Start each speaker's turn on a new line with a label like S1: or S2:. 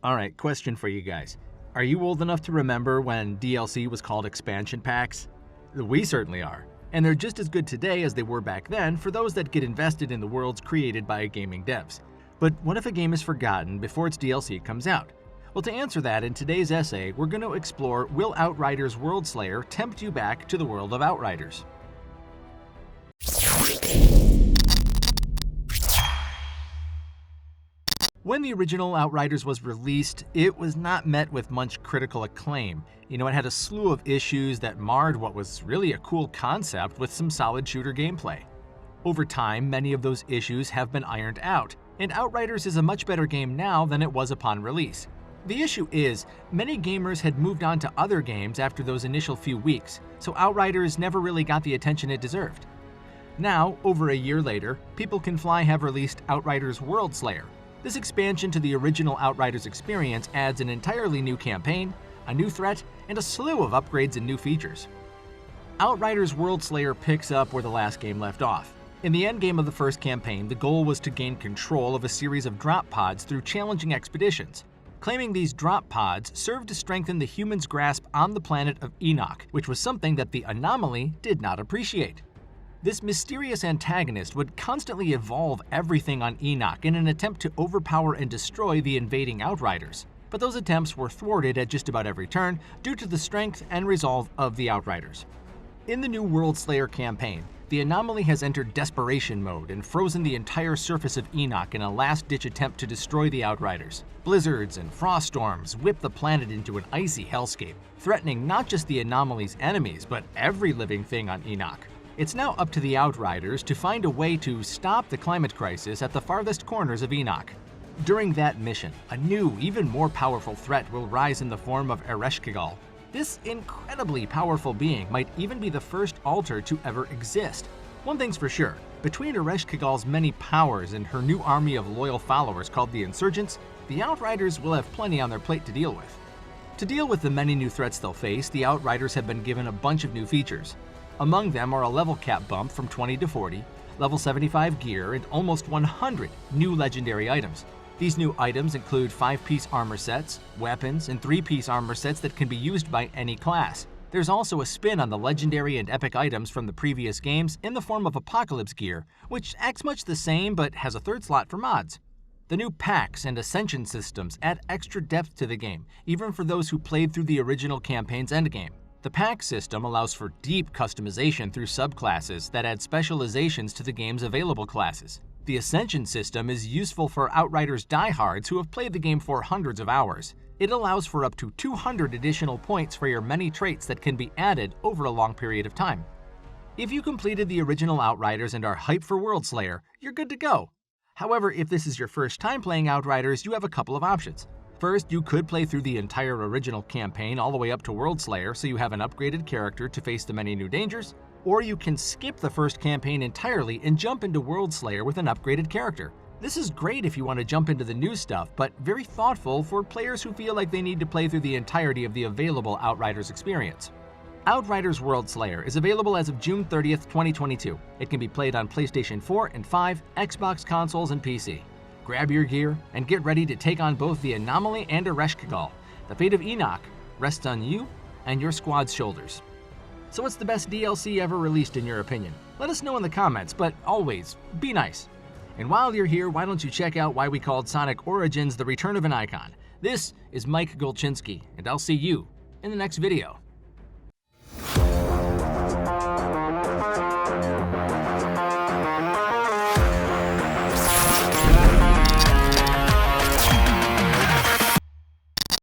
S1: Alright, question for you guys. Are you old enough to remember when DLC was called expansion packs? We certainly are. And they're just as good today as they were back then for those that get invested in the worlds created by gaming devs. But what if a game is forgotten before its DLC comes out? Well, to answer that, in today's essay, we're going to explore, will Outriders Worldslayer tempt you back to the world of Outriders? When the original Outriders was released, it was not met with much critical acclaim. It had a slew of issues that marred what was really a cool concept with some solid shooter gameplay. Over time, many of those issues have been ironed out, and Outriders is a much better game now than it was upon release. The issue is, many gamers had moved on to other games after those initial few weeks, so Outriders never really got the attention it deserved. Now, over a year later, People Can Fly have released Outriders Worldslayer. This expansion to the original Outriders experience adds an entirely new campaign, a new threat, and a slew of upgrades and new features. Outriders Worldslayer picks up where the last game left off. In the endgame of the first campaign, the goal was to gain control of a series of drop pods through challenging expeditions. Claiming these drop pods served to strengthen the humans' grasp on the planet of Enoch, which was something that the Anomaly did not appreciate. This mysterious antagonist would constantly evolve everything on Enoch in an attempt to overpower and destroy the invading Outriders. But those attempts were thwarted at just about every turn due to the strength and resolve of the Outriders. In the new Worldslayer campaign, the Anomaly has entered desperation mode and frozen the entire surface of Enoch in a last-ditch attempt to destroy the Outriders. Blizzards and frost storms whip the planet into an icy hellscape, threatening not just the Anomaly's enemies, but every living thing on Enoch. It's now up to the Outriders to find a way to stop the climate crisis at the farthest corners of Enoch. During that mission, a new, even more powerful threat will rise in the form of Ereshkigal. This incredibly powerful being might even be the first altar to ever exist. One thing's for sure, between Ereshkigal's many powers and her new army of loyal followers called the Insurgents, the Outriders will have plenty on their plate to deal with. To deal with the many new threats they'll face, the Outriders have been given a bunch of new features. Among them are a level cap bump from 20 to 40, level 75 gear, and almost 100 new legendary items. These new items include 5-piece armor sets, weapons, and 3-piece armor sets that can be used by any class. There's also a spin on the legendary and epic items from the previous games in the form of Apocalypse gear, which acts much the same but has a third slot for mods. The new packs and ascension systems add extra depth to the game, even for those who played through the original campaign's endgame. The pack system allows for deep customization through subclasses that add specializations to the game's available classes. The Ascension system is useful for Outriders diehards who have played the game for hundreds of hours. It allows for up to 200 additional points for your many traits that can be added over a long period of time. If you completed the original Outriders and are hyped for Worldslayer, you're good to go. However, if this is your first time playing Outriders, you have a couple of options. First, you could play through the entire original campaign all the way up to Worldslayer so you have an upgraded character to face the many new dangers, or you can skip the first campaign entirely and jump into Worldslayer with an upgraded character. This is great if you want to jump into the new stuff, but very thoughtful for players who feel like they need to play through the entirety of the available Outriders experience. Outriders Worldslayer is available as of June 30th, 2022. It can be played on PlayStation 4 and 5, Xbox consoles, and PC. Grab your gear and get ready to take on both the Anomaly and Ereshkigal. The fate of Enoch rests on you and your squad's shoulders. So what's the best DLC ever released in your opinion? Let us know in the comments, but always, be nice. And while you're here, why don't you check out why we called Sonic Origins the Return of an Icon. This is Mike Golchinski, and I'll see you in the next video.